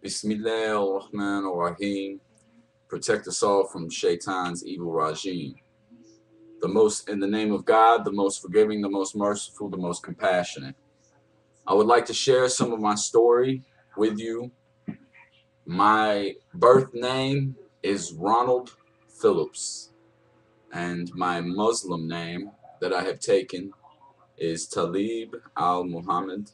Bismillah ar-Rahman ar-Rahim. Protect us all from Shaitan's evil regime. The most, in the name of God, the most forgiving, the most merciful, the most compassionate. I would like to share some of my story with you. My birth name is Ronald Phillips, and my Muslim name that I have taken is Talib al-Muhammad.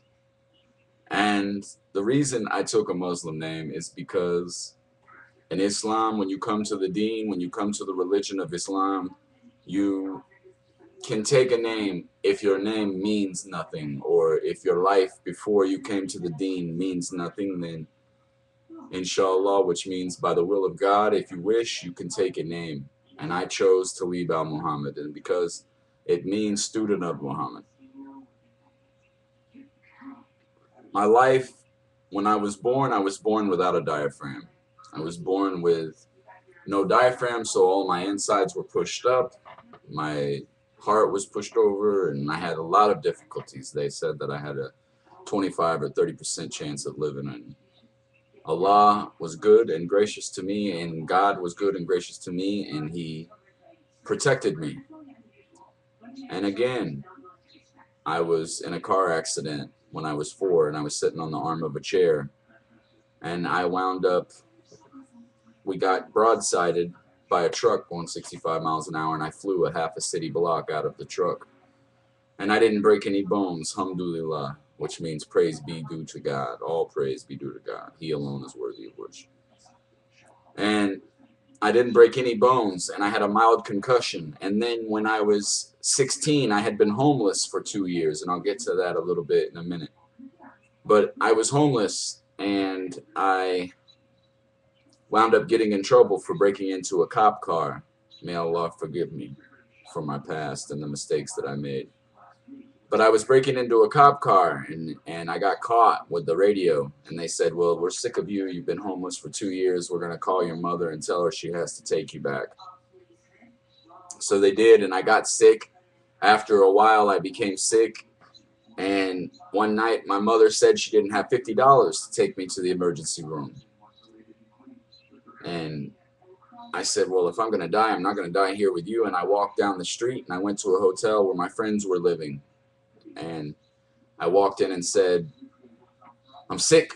And the reason I took a Muslim name is because in Islam, when you come to the deen, when you come to the religion of Islam, you can take a name if your name means nothing, or if your life before you came to the deen means nothing, then inshallah, which means by the will of God, if you wish, you can take a name. And I chose Talib al-Muhammad, and because it means student of Muhammad. My life, when I was born without a diaphragm. I was born with no diaphragm, so all my insides were pushed up. My heart was pushed over, and I had a lot of difficulties. They said that I had a 25 or 30% chance of living. And Allah was good and gracious to me, and God was good and gracious to me, and He protected me. And again, I was in a car accident when I was 4, and I was sitting on the arm of a chair, and I wound up, we got broadsided by a truck going 65 miles an hour, and I flew a half a city block out of the truck. And I didn't break any bones, alhamdulillah, which means praise be due to God. All praise be due to God. He alone is worthy of worship. And I didn't break any bones, and I had a mild concussion. And then when I was 16, I had been homeless for 2 years, and I'll get to that a little bit in a minute. But I was homeless, and I wound up getting in trouble for breaking into a cop car. May Allah forgive me for my past and the mistakes that I made. But I was breaking into a cop car, and I got caught with the radio. And they said, well, we're sick of you. You've been homeless for 2 years. We're going to call your mother and tell her she has to take you back. So they did, and I got sick. After a while, I became sick. And one night, my mother said she didn't have $50 to take me to the emergency room. And I said, well, if I'm going to die, I'm not going to die here with you. And I walked down the street, and I went to a hotel where my friends were living. And I walked in and said, I'm sick.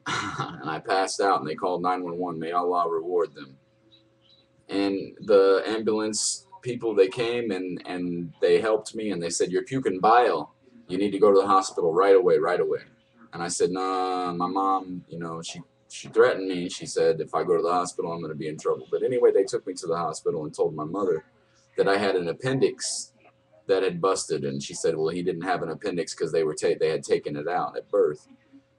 And I passed out, and they called 911. May Allah reward them. And the ambulance people, they came, and they helped me, and they said, you're puking bile. You need to go to the hospital right away, right away. And I said, nah, my mom, she threatened me. She said, if I go to the hospital, I'm going to be in trouble. But anyway, they took me to the hospital and told my mother that I had an appendix that had busted. And she said, well, he didn't have an appendix because they had taken it out at birth.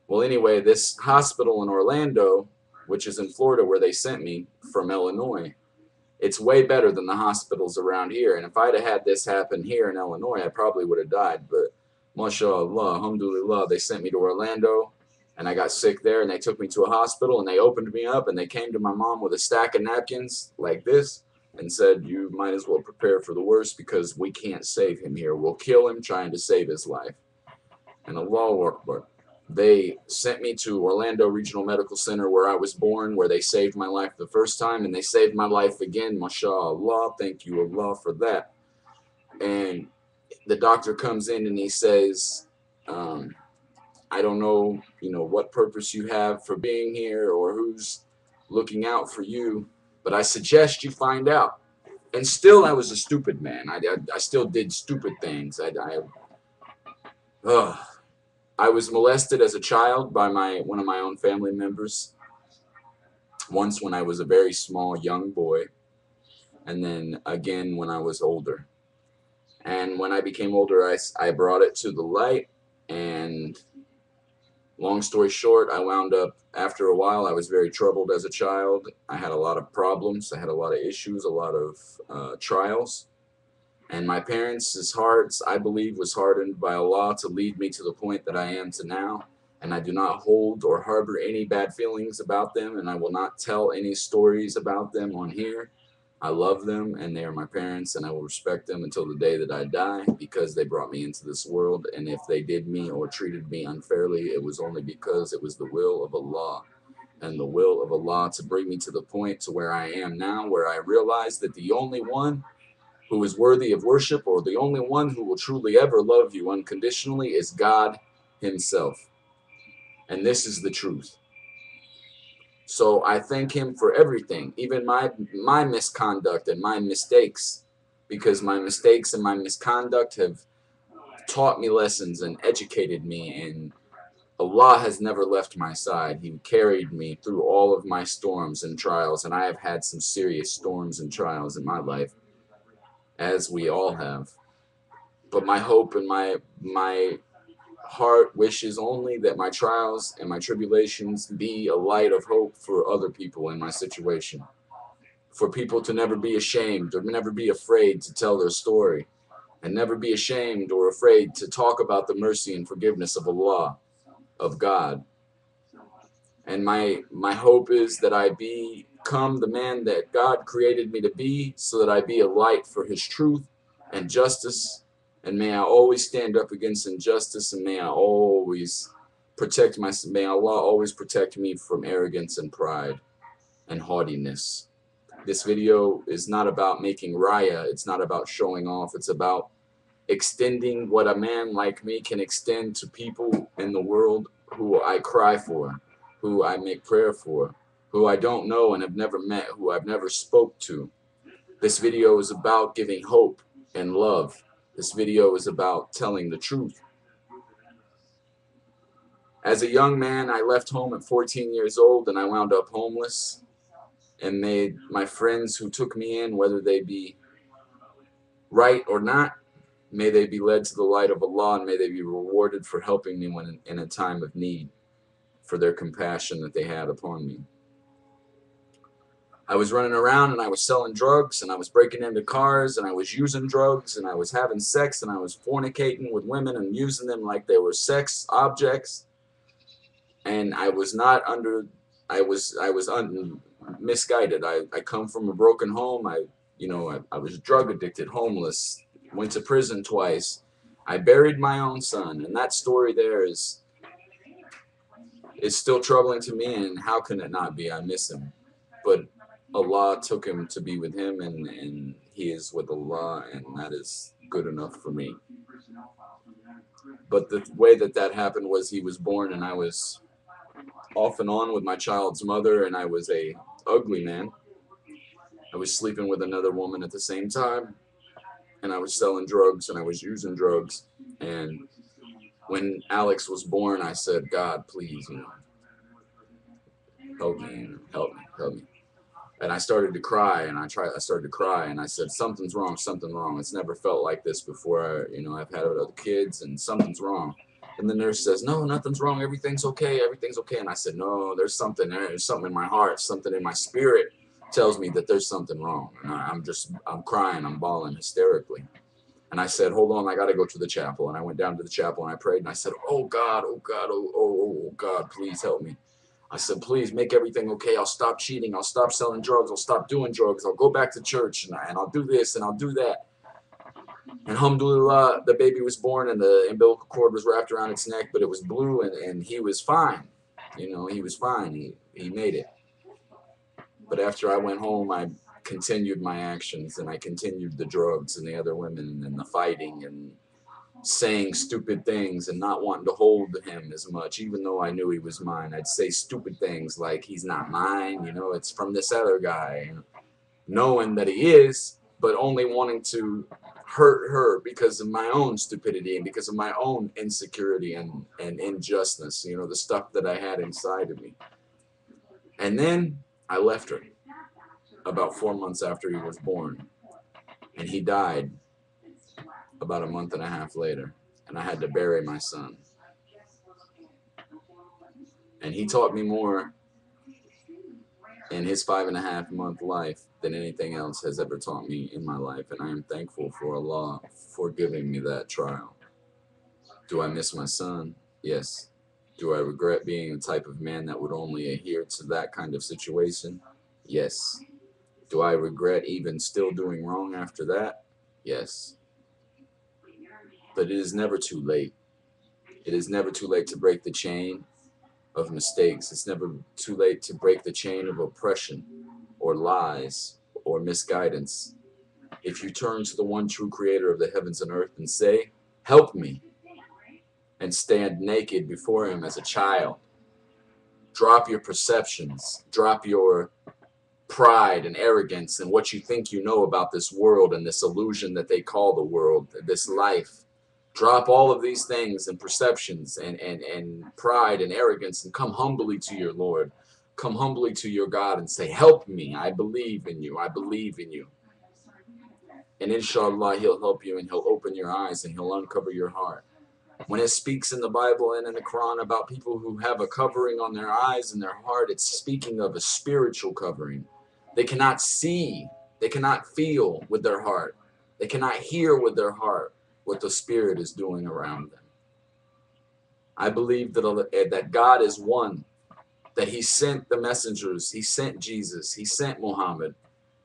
Well, anyway, this hospital in Orlando, which is in Florida where they sent me from Illinois, it's way better than the hospitals around here. And if I'd have had this happen here in Illinois, I probably would have died. But mashallah, alhamdulillah, they sent me to Orlando, and I got sick there, and they took me to a hospital, and they opened me up, and they came to my mom with a stack of napkins like this and said, you might as well prepare for the worst because we can't save him here. We'll kill him trying to save his life. And Allahu Akbar. They sent me to Orlando Regional Medical Center where I was born, where they saved my life the first time, and they saved my life again, mashallah. Thank you, Allah, for that. And the doctor comes in and he says, I don't know, what purpose you have for being here or who's looking out for you, but I suggest you find out. And still, I was a stupid man. I still did stupid things. I was molested as a child by one of my own family members. Once when I was a very small young boy, and then again when I was older. And when I became older, I brought it to the light, and long story short, I wound up, after a while, I was very troubled as a child. I had a lot of problems. I had a lot of issues, a lot of trials. And my parents' hearts, I believe, was hardened by Allah to lead me to the point that I am to now. And I do not hold or harbor any bad feelings about them, and I will not tell any stories about them on here. I love them, and they are my parents, and I will respect them until the day that I die because they brought me into this world. And if they did me or treated me unfairly, it was only because it was the will of Allah. and the will of Allah to bring me to the point to where I am now, where I realize that the only one who is worthy of worship, or the only one who will truly ever love you unconditionally, is God himself. And this is the truth. So I thank him for everything, even my misconduct and my mistakes, because my mistakes and my misconduct have taught me lessons and educated me, and Allah has never left my side. He carried me through all of my storms and trials, and I have had some serious storms and trials in my life, as we all have. But my hope and my heart wishes only that my trials and my tribulations be a light of hope for other people in my situation. For people to never be ashamed or never be afraid to tell their story, and never be ashamed or afraid to talk about the mercy and forgiveness of Allah, of God. And my hope is that I become the man that God created me to be, so that I be a light for his truth and justice. And may I always stand up against injustice, and may Allah always protect me from arrogance and pride and haughtiness. This video is not about making raya, it's not about showing off, it's about extending what a man like me can extend to people in the world who I cry for, who I make prayer for, who I don't know and have never met, who I've never spoke to. This video is about giving hope and love. This video is about telling the truth. As a young man, I left home at 14 years old, and I wound up homeless, and made my friends who took me in, whether they be right or not, may they be led to the light of Allah, and may they be rewarded for helping me when in a time of need, for their compassion that they had upon me. I was running around, and I was selling drugs, and I was breaking into cars, and I was using drugs, and I was having sex, and I was fornicating with women and using them like they were sex objects. And I was not under, I was misguided. I come from a broken home. I was drug addicted, homeless, went to prison twice. I buried my own son, and that story there is still troubling to me, and how can it not be? I miss him. But Allah took him to be with him, and he is with Allah, and that is good enough for me. But the way that happened was, he was born, and I was off and on with my child's mother, and I was a ugly man. I was sleeping with another woman at the same time, and I was selling drugs, and I was using drugs. And when Alex was born, I said, God, please, help me, help me, help me. And I started to cry, and I started to cry, and I said, something's wrong, something wrong. It's never felt like this before. I've had other kids, and something's wrong. And the nurse says, no, nothing's wrong, everything's okay, everything's okay. And I said, no, there's something there. There's something in my heart, something in my spirit tells me that there's something wrong. And I'm crying, I'm bawling hysterically. And I said, hold on, I got to go to the chapel. And I went down to the chapel, and I prayed, and I said, oh God, oh God, oh God, please help me. I said, please make everything okay. I'll stop cheating. I'll stop selling drugs. I'll stop doing drugs. I'll go back to church, and I'll do this, and I'll do that. And alhamdulillah, the baby was born, and the umbilical cord was wrapped around its neck, but it was blue, and he was fine. He was fine. He made it. But after I went home, I continued my actions, and I continued the drugs and the other women and the fighting and saying stupid things and not wanting to hold him as much, even though I knew he was mine. I'd say stupid things like, he's not mine, it's from this other guy, knowing that he is, but only wanting to hurt her because of my own stupidity and because of my own insecurity and injustice, the stuff that I had inside of me. And then I left her about 4 months after he was born, and he died about a month and a half later, and I had to bury my son. And he taught me more in his 5.5-month life than anything else has ever taught me in my life, and I am thankful for Allah for giving me that trial. Do I miss my son? Yes. Do I regret being the type of man that would only adhere to that kind of situation? Yes. Do I regret even still doing wrong after that? Yes. But it is never too late. It is never too late to break the chain. of mistakes. It's never too late to break the chain of oppression or lies or misguidance. If you turn to the one true creator of the heavens and earth and say, "Help me," and stand naked before him as a child, drop your perceptions, drop your pride and arrogance and what you think you know about this world and this illusion that they call the world, this life. Drop all of these things and perceptions and pride and arrogance and come humbly to your Lord. Come humbly to your God and say, "Help me. I believe in you. I believe in you." And inshallah, he'll help you and he'll open your eyes and he'll uncover your heart. When it speaks in the Bible and in the Quran about people who have a covering on their eyes and their heart, it's speaking of a spiritual covering. They cannot see, they cannot feel with their heart, they cannot hear with their heart what the Spirit is doing around them. I believe that God is one, that He sent the messengers, He sent Jesus, He sent Muhammad,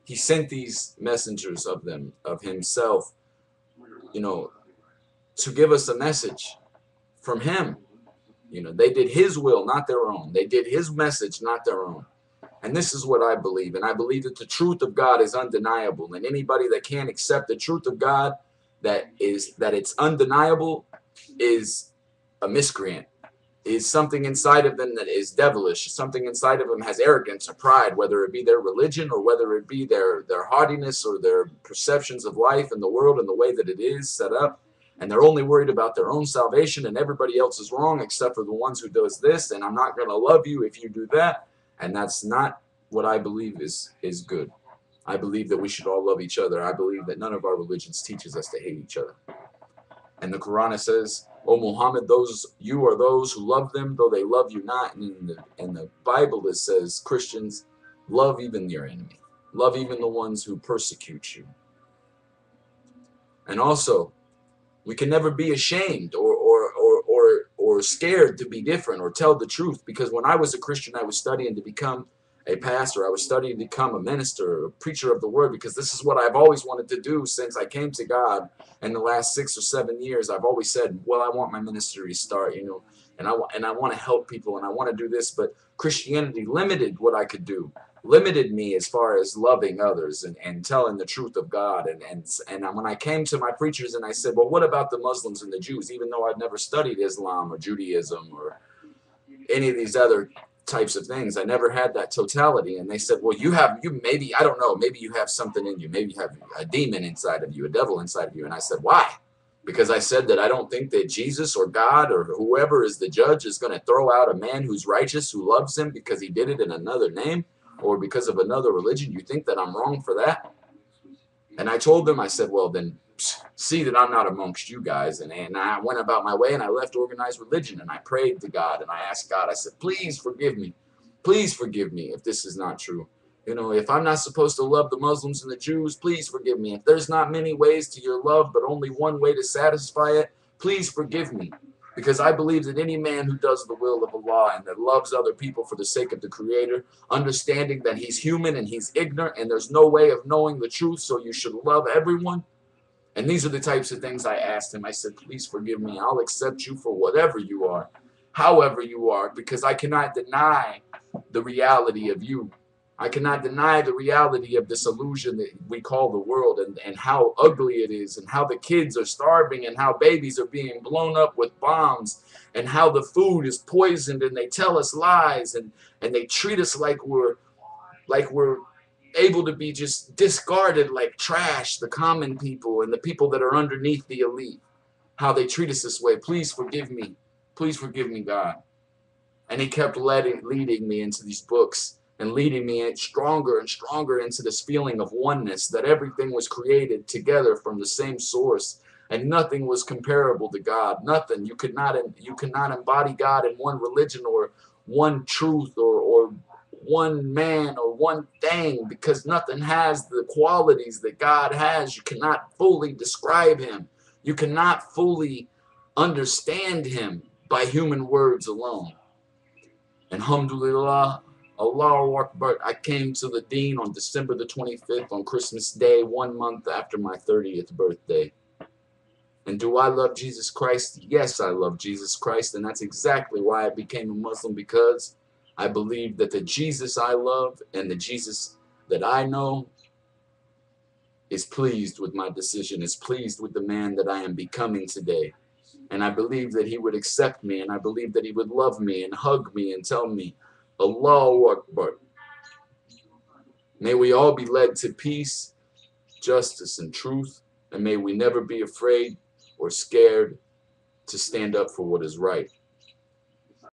He sent these messengers of Himself, to give us a message from Him. They did His will, not their own. They did His message, not their own. And this is what I believe. And I believe that the truth of God is undeniable. And anybody that can't accept the truth of God, that it's undeniable, is a miscreant. Is something inside of them that is devilish. Something inside of them has arrogance or pride, whether it be their religion or whether it be their haughtiness or their perceptions of life and the world and the way that it is set up. And they're only worried about their own salvation and everybody else is wrong except for the ones who does this, and I'm not going to love you if you do that. And that's not what I believe is good. I believe that we should all love each other. I believe that none of our religions teaches us to hate each other. And the Quran says, "O Muhammad, you are those who love them, though they love you not." And in the Bible it says, Christians, love even your enemy. Love even the ones who persecute you. And also, we can never be ashamed or scared to be different or tell the truth. Because when I was a Christian, I was studying to become a pastor. I was studying to become a minister, a preacher of the word, because this is what I've always wanted to do since I came to God. In the last 6 or 7 years, I've always said, well, I want my ministry to start, and I want to help people and I want to do this. But Christianity limited what I could do, limited me as far as loving others and telling the truth of God. And when I came to my preachers and I said, well, what about the Muslims and the Jews? Even though I'd never studied Islam or Judaism or any of these other types of things, I never had that totality. And they said, well, you maybe, I don't know, maybe you have something in you, maybe you have a demon inside of you, a devil inside of you. And I said, why? Because I said that I don't think that Jesus or God or whoever is the judge is going to throw out a man who's righteous, who loves him because he did it in another name or because of another religion. You think that I'm wrong for that? And I told them, I said, well, then see that I'm not amongst you guys. And I went about my way and I left organized religion and I prayed to God and I asked God, I said, please forgive me. Please forgive me if this is not true. If I'm not supposed to love the Muslims and the Jews, please forgive me. If there's not many ways to your love, but only one way to satisfy it, please forgive me. Because I believe that any man who does the will of Allah and that loves other people for the sake of the Creator, understanding that he's human and he's ignorant and there's no way of knowing the truth, so you should love everyone. And these are the types of things I asked him. I said, please forgive me. I'll accept you for whatever you are, however you are, because I cannot deny the reality of you. I cannot deny the reality of this illusion that we call the world and how ugly it is and how the kids are starving and how babies are being blown up with bombs and how the food is poisoned and they tell us lies and they treat us like we're able to be just discarded like trash, the common people and the people that are underneath the elite, how they treat us this way. Please forgive me. Please forgive me, God. And he kept leading me into these books and leading me stronger and stronger into this feeling of oneness, that everything was created together from the same source and nothing was comparable to God. Nothing. You cannot embody God in one religion or one truth or one man or one thing, because nothing has the qualities that God has. You cannot fully describe him. You cannot fully understand him by human words alone. And alhamdulillah, Allahu Akbar, I came to the deen on December the 25th on Christmas Day, 1 month after my 30th birthday. And do I love Jesus Christ? Yes, I love Jesus Christ, and that's exactly why I became a Muslim, because I believe that the Jesus I love and the Jesus that I know is pleased with my decision, is pleased with the man that I am becoming today. And I believe that he would accept me, and I believe that he would love me and hug me and tell me, Allahu Akbar. May we all be led to peace, justice, and truth, and may we never be afraid or scared to stand up for what is right.